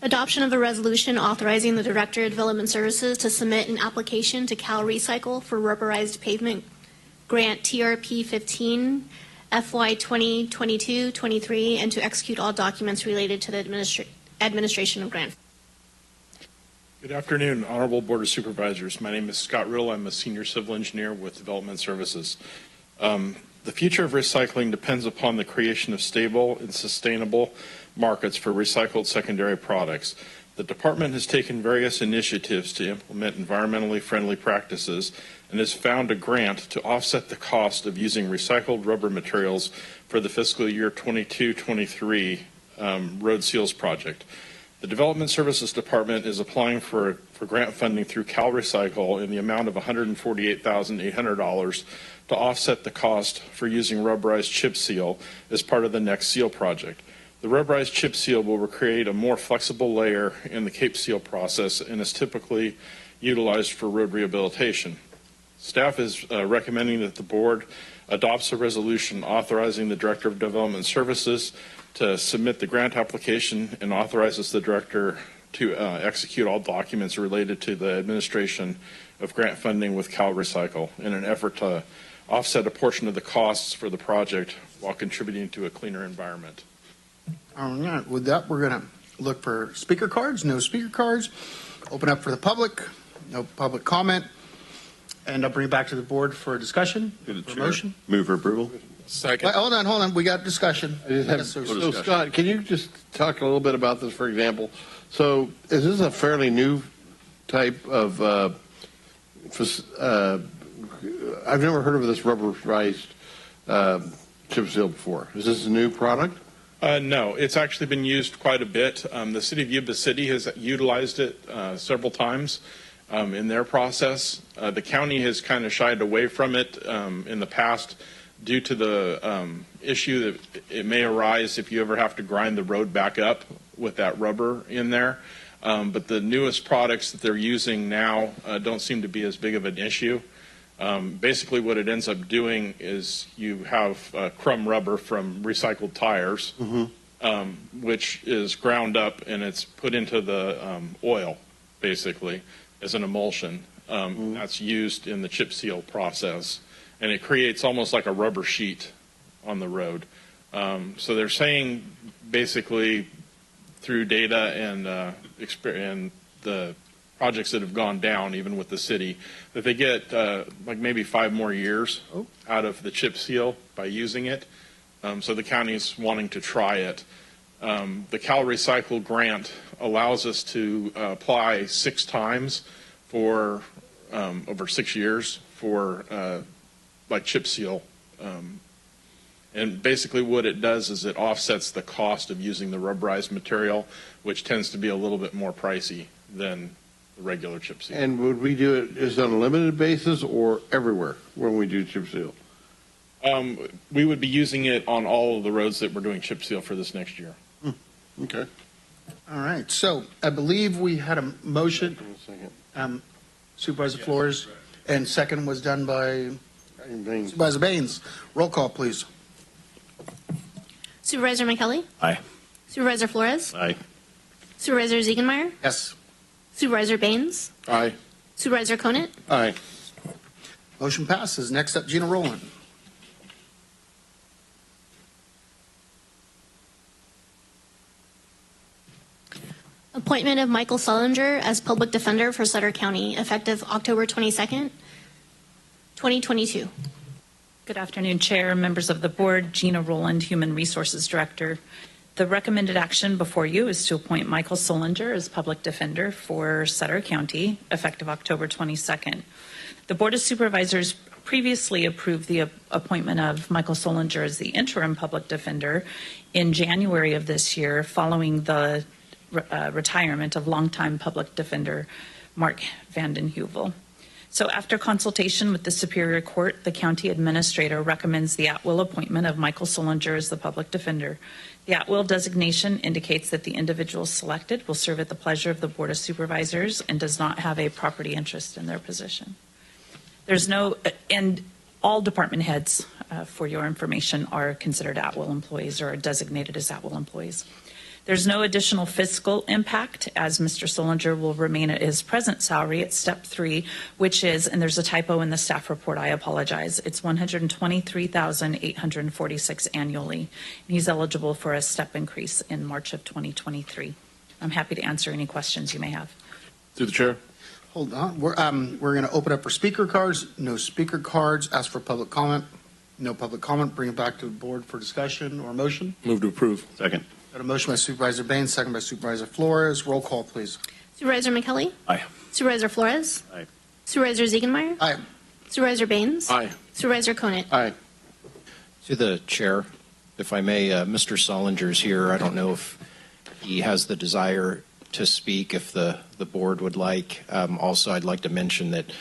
Adoption of a resolution authorizing the Director of Development Services to submit an application to Cal Recycle for rubberized pavement grant TRP 15 FY 2022-23 and to execute all documents related to the administration of grant. Good afternoon, Honorable Board of Supervisors. My name is Scott Riddle. I'm a senior civil engineer with Development Services. The future of recycling depends upon the creation of stable and sustainable markets for recycled secondary products. The department has taken various initiatives to implement environmentally friendly practices and has found a grant to offset the cost of using recycled rubber materials for the fiscal year 22-23 road seals project. The Development Services Department is applying for grant funding through Cal Recycle in the amount of $148,800 to offset the cost for using rubberized chip seal as part of the next seal project. The rubberized chip seal will create a more flexible layer in the Cape seal process and is typically utilized for road rehabilitation. Staff is recommending that the board adopts a resolution authorizing the Director of Development Services to submit the grant application and authorizes the Director to execute all documents related to the administration of grant funding with Cal Recycle in an effort to offset a portion of the costs for the project while contributing to a cleaner environment. All right. With that, we're going to look for speaker cards. No speaker cards. Open up for the public. No public comment. And I'll bring it back to the board for discussion. For motion. Move for approval. Second. Wait, hold on. We got discussion. So Scott, can you just talk a little bit about this, for example? So is this a fairly new type of, I've never heard of this rubberized chip seal before. Is this a new product? No, it's actually been used quite a bit. The city of Yuba-Sutter has utilized it several times in their process. The county has kind of shied away from it in the past due to the issue that it may arise if you ever have to grind the road back up with that rubber in there. But the newest products that they're using now don't seem to be as big of an issue. Basically what it ends up doing is you have crumb rubber from recycled tires, which is ground up and it's put into the oil, basically, as an emulsion. That's used in the chip seal process. And it creates almost like a rubber sheet on the road. So they're saying, basically, through data and the projects that have gone down, even with the city, that they get like maybe 5 more years out of the chip seal by using it. So the county's wanting to try it. The Cal Recycle grant allows us to apply 6 times for over 6 years for like chip seal. And basically what it does is it offsets the cost of using the rubberized material, which tends to be a little bit more pricey than the regular chip seal. And would we do it, is it on a limited basis or everywhere when we do chip seal? We would be using it on all of the roads that we're doing chip seal for this next year. Okay. All right, so I believe we had a motion, Supervisor Flores, and second was done by Supervisor Baines. Roll call, please. Supervisor McKelly? Aye. Supervisor Flores? Aye. Supervisor Ziegenmeyer? Yes. Supervisor Baines? Aye. Supervisor Conant? Aye. Motion passes. Next up, Gina Rowland. Appointment of Michael Sullinger as Public Defender for Sutter County, effective October 22nd, 2022. Good afternoon, Chair, members of the Board. Gina Rowland, Human Resources Director. The recommended action before you is to appoint Michael Sullinger as Public Defender for Sutter County, effective October 22nd. The Board of Supervisors previously approved the appointment of Michael Sullinger as the interim Public Defender in January of this year, following the retirement of longtime Public Defender Mark Vanden Heuvel. So after consultation with the Superior Court, the County Administrator recommends the at-will appointment of Michael Sullinger as the Public Defender. The at-will designation indicates that the individual selected will serve at the pleasure of the Board of Supervisors and does not have a property interest in their position. There's no, and all department heads, for your information, are considered at-will employees or are designated as at-will employees. There's no additional fiscal impact, as Mr. Sullinger will remain at his present salary at step 3, which is, and there's a typo in the staff report, I apologize, it's $123,846 annually. And he's eligible for a step increase in March of 2023. I'm happy to answer any questions you may have. Through the chair. Hold on. We're going to open up for speaker cards. No speaker cards. Ask for public comment. No public comment. Bring it back to the board for discussion or motion. Move to approve. Second. Got a motion by Supervisor Baines, second by Supervisor Flores. Roll call, please. Supervisor McKelly? Aye. Supervisor Flores? Aye. Supervisor Ziegenmeyer? Aye. Supervisor Baines? Aye. Supervisor Conant? Aye. To the chair, if I may, Mr. Sullinger's here. I don't know if he has the desire to speak, if the board would like. Also, I'd like to mention that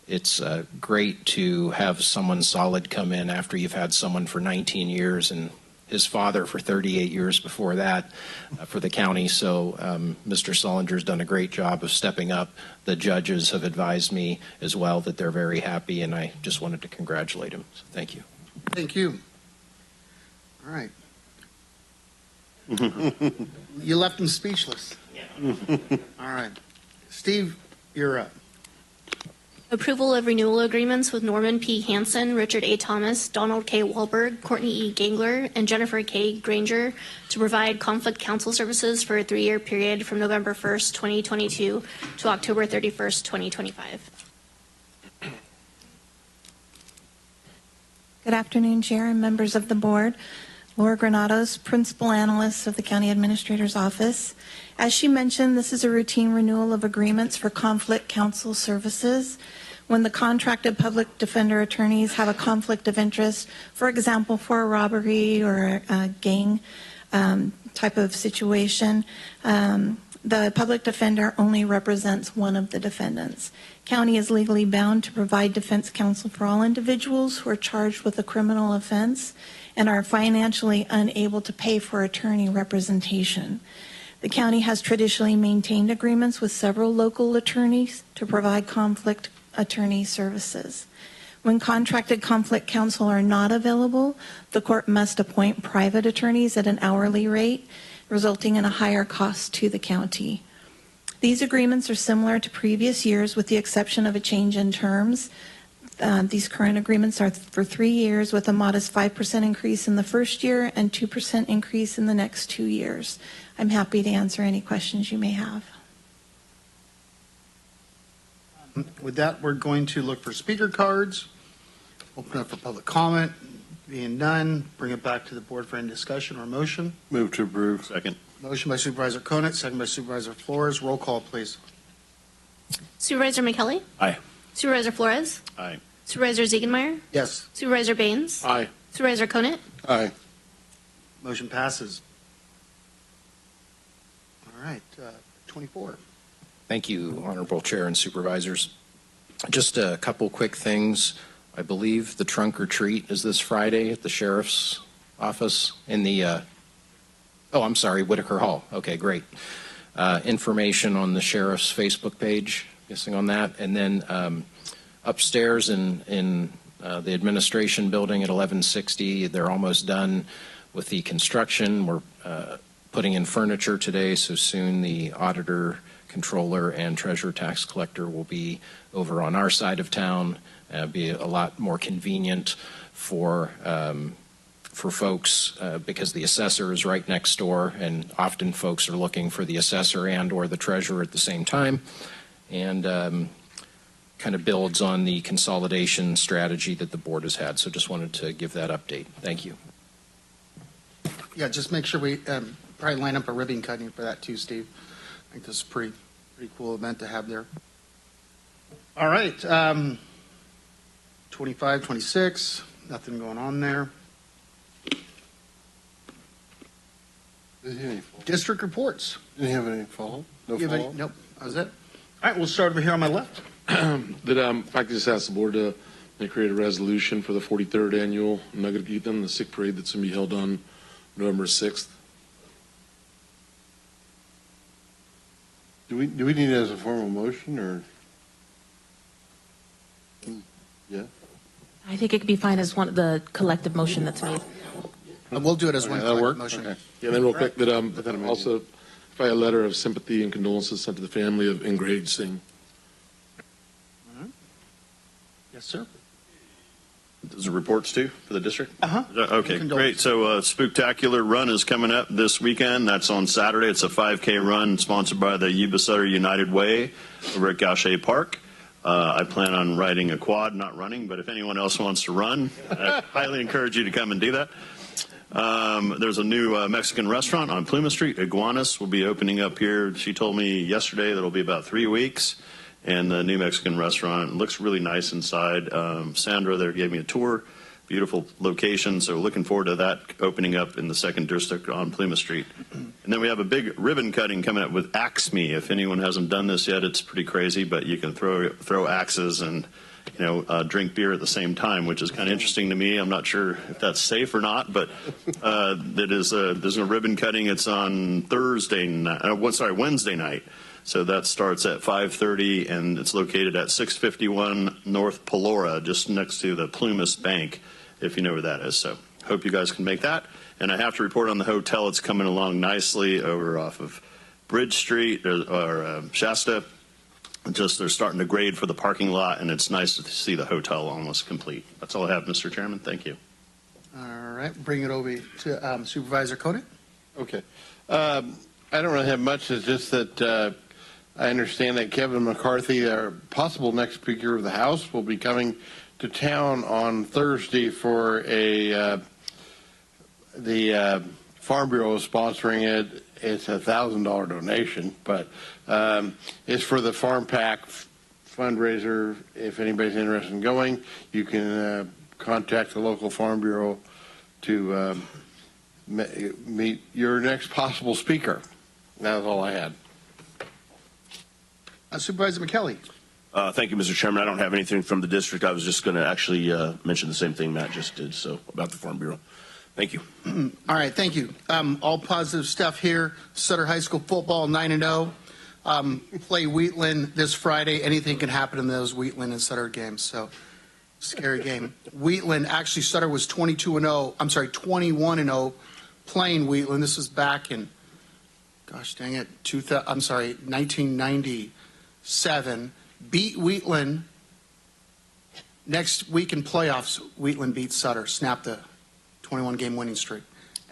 it's great to have someone solid come in after you've had someone for 19 years and his father for 38 years before that for the county. So Mr. Sullinger's done a great job of stepping up. The judges have advised me as well that they're very happy, and I just wanted to congratulate him. So thank you. Thank you. All right. You left him speechless. Yeah. All right. Steve, you're up. Approval of renewal agreements with Norman P. Hansen, Richard A. Thomas, Donald K. Wahlberg, Courtney E. Gangler, and Jennifer K. Granger to provide conflict counsel services for a 3-year period from November 1st, 2022 to October 31st, 2025. Good afternoon, Chair and members of the board. Laura Granados, Principal Analyst of the County Administrator's Office. As she mentioned, this is a routine renewal of agreements for conflict counsel services. When the contracted public defender attorneys have a conflict of interest, for example, for a robbery or a gang type of situation, the public defender only represents one of the defendants. County is legally bound to provide defense counsel for all individuals who are charged with a criminal offense and are financially unable to pay for attorney representation. The county has traditionally maintained agreements with several local attorneys to provide conflict attorney services. When contracted conflict counsel are not available, the court must appoint private attorneys at an hourly rate, resulting in a higher cost to the county. These agreements are similar to previous years with the exception of a change in terms. These current agreements are for 3 years with a modest 5% increase in the first year and 2% increase in the next 2 years. I'm happy to answer any questions you may have. With that, we're going to look for speaker cards, open up for public comment. Being none, bring it back to the board for any discussion or motion. Move to approve. Second. Motion by Supervisor Conant, second by Supervisor Flores. Roll call, please. Supervisor McKelly? Aye. Supervisor Flores? Aye. Supervisor Ziegenmeyer? Yes. Supervisor Baines? Aye. Supervisor Conant? Aye. Motion passes. All right, 24. Thank you, Honorable Chair and Supervisors. Just a couple quick things. I believe the trunk or treat is this Friday at the sheriff's office in the, I'm sorry, Whitaker Hall. Okay, great. Information on the sheriff's Facebook page, guessing on that. And then upstairs in the administration building at 1160, they're almost done with the construction. We're putting in furniture today, so soon the auditor, controller, and treasurer tax collector will be over on our side of town. Be a lot more convenient for folks because the assessor is right next door, and often folks are looking for the assessor and or the treasurer at the same time, and kind of builds on the consolidation strategy that the board has had. So just wanted to give that update. Thank you. Yeah, just make sure we probably line up a ribbon cutting for that too, Steve. I think this is a pretty cool event to have there. All right, 25, 26, nothing going on there. District reports. Didn't have any follow? No follow? Nope, that was it. All right, we'll start over here on my left. If I could just ask the board to create a resolution for the 43rd annual Nugget Geetham, the sick parade that's going to be held on November 6th. Do we need it as a formal motion, or? Yeah. I think it could be fine as one the collective motion that's made. We'll do it as one That'll work? motion. Okay. Yeah, and then real quick, also, if I had a letter of sympathy and condolences sent to the family of Ingrid Singh. Yes, sir. Those are reports too for the district? Uh-huh. Okay, great. So Spooktacular Run is coming up this weekend. That's on Saturday. It's a 5K run sponsored by the Yuba-Sutter United Way over at Gaucher Park. I plan on riding a quad, not running, but if anyone else wants to run, I highly encourage you to come and do that. There's a new Mexican restaurant on Plumas Street. Iguanas will be opening up here. She told me yesterday that it'll be about 3 weeks. And the new Mexican restaurant looks really nice inside. Sandra there gave me a tour. Beautiful location. So looking forward to that opening up in the 2nd District on Plumas Street. And then we have a big ribbon cutting coming up with Axe Me. If anyone hasn't done this yet, it's pretty crazy, but you can throw axes and drink beer at the same time, which is kind of interesting to me. I'm not sure if that's safe or not, but there's a ribbon cutting. It's on Wednesday night. So that starts at 5:30, and it's located at 651 North Pelora, just next to the Plumas Bank, if you know where that is. So hope you guys can make that. And I have to report on the hotel. It's coming along nicely over off of Bridge Street or Shasta. They're starting to grade for the parking lot, and it's nice to see the hotel almost complete. That's all I have, Mr. Chairman. Thank you. All right, bring it over to Supervisor Koenig. Okay. I don't really have much. It's just that I understand that Kevin McCarthy, our possible next Speaker of the House, will be coming to town on Thursday for the Farm Bureau is sponsoring it. It's a $1,000 donation, but it's for the Farm Pack fundraiser. If anybody's interested in going, you can contact the local Farm Bureau to meet your next possible speaker. That's all I had. Supervisor McKelly. Thank you, Mr. Chairman. I don't have anything from the district. I was just going to actually mention the same thing Matt just did, so about the Farm Bureau. Thank you. All right, thank you. All positive stuff here. Sutter High School football 9-0. Play Wheatland this Friday. Anything can happen in those Wheatland and Sutter games, so scary game. Wheatland, actually Sutter was 21-0 playing Wheatland. This was back in, gosh dang it, 1997. Beat Wheatland. Next week in playoffs, Wheatland beat Sutter, snapped the 21-game winning streak.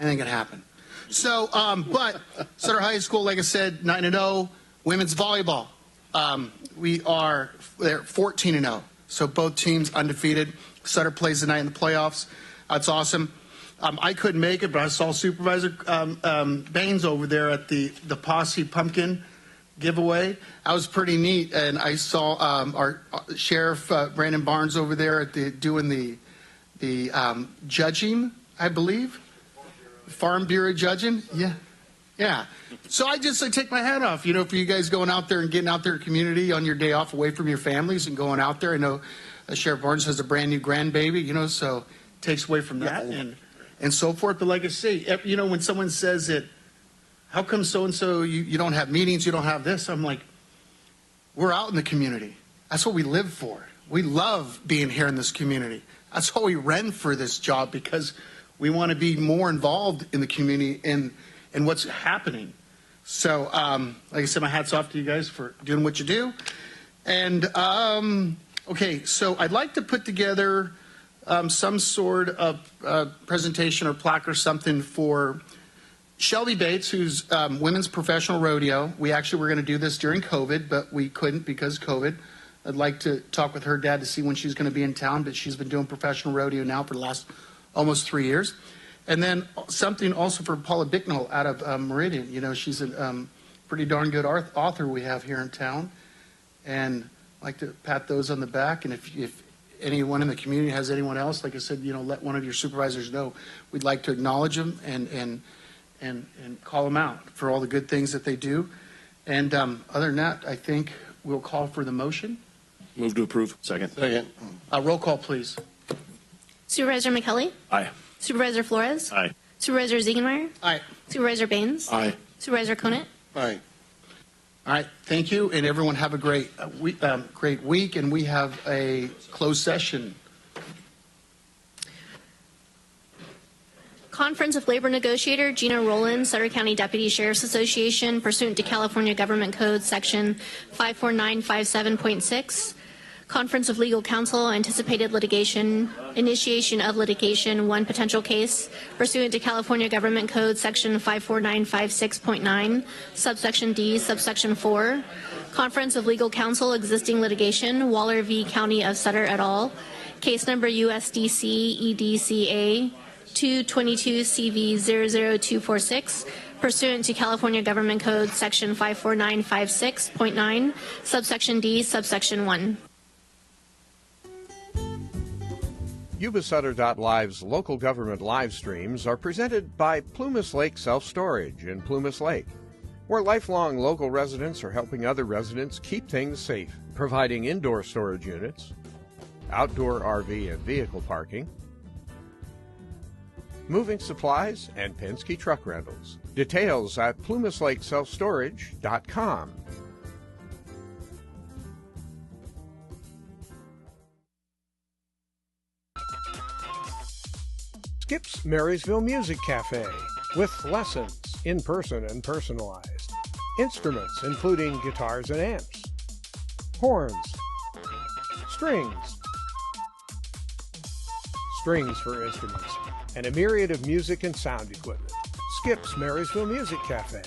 Anything can happen. So, but Sutter High School, like I said, 9-0. Women's volleyball, they're 14-0. So both teams undefeated. Sutter plays tonight in the playoffs. That's awesome. I couldn't make it, but I saw Supervisor Baines over there at the Posse Pumpkin giveaway. That was pretty neat. And I saw our Sheriff Brandon Barnes over there at doing the judging, I believe. Farm Bureau judging. Yeah. Yeah. So I take my hat off, for you guys going out there and getting out there in the community on your day off away from your families and going out there. I know Sheriff Barnes has a brand new grandbaby, so it takes away from that and so forth. But like I say, when someone says that, how come so-and-so, you don't have meetings, you don't have this? I'm like, we're out in the community. That's what we live for. We love being here in this community. That's why we ran for this job, because we want to be more involved in the community and what's happening. So, like I said, my hat's off to you guys for doing what you do. And, okay, so I'd like to put together some sort of presentation or plaque or something for Shelby Bates, who's Women's Professional Rodeo. We actually were going to do this during COVID, but we couldn't because COVID. I'd like to talk with her dad to see when she's going to be in town, but she's been doing professional rodeo now for the last almost 3 years. And then something also for Paula Bicknell out of Meridian. She's a pretty darn good author we have here in town. And I'd like to pat those on the back. And if anyone in the community has anyone else, like I said, let one of your supervisors know. We'd like to acknowledge them and call them out for all the good things that they do. And other than that, I think we'll call for the motion. Move to approve. Second. Roll call, please. Supervisor McKelly? Aye. Supervisor Flores? Aye. Supervisor Ziegenmeier? Aye. Supervisor Baines? Aye. Supervisor Conant? Aye. All right, thank you, and everyone have a great week, and we have a closed session. Conference of Labor Negotiator Gina Rowland, Sutter County Deputy Sheriff's Association, pursuant to California Government Code Section 54957.6. Conference of Legal Counsel, anticipated litigation, initiation of litigation, one potential case, pursuant to California Government Code Section 54956.9, subsection D, subsection 4. Conference of Legal Counsel, existing litigation, Waller v. County of Sutter et al., case number USDC EDCA 222 CV 00246, pursuant to California Government Code Section 54956.9, subsection D, subsection 1. Yuba-Sutter.live's local government live streams are presented by Plumas Lake Self-Storage in Plumas Lake, where lifelong local residents are helping other residents keep things safe, providing indoor storage units, outdoor RV and vehicle parking, moving supplies, and Penske truck rentals. Details at plumaslakeselfstorage.com. Skip's Marysville Music Cafe, with lessons, in person and personalized. Instruments including guitars and amps, horns, strings for instruments, and a myriad of music and sound equipment. Skip's Marysville Music Cafe.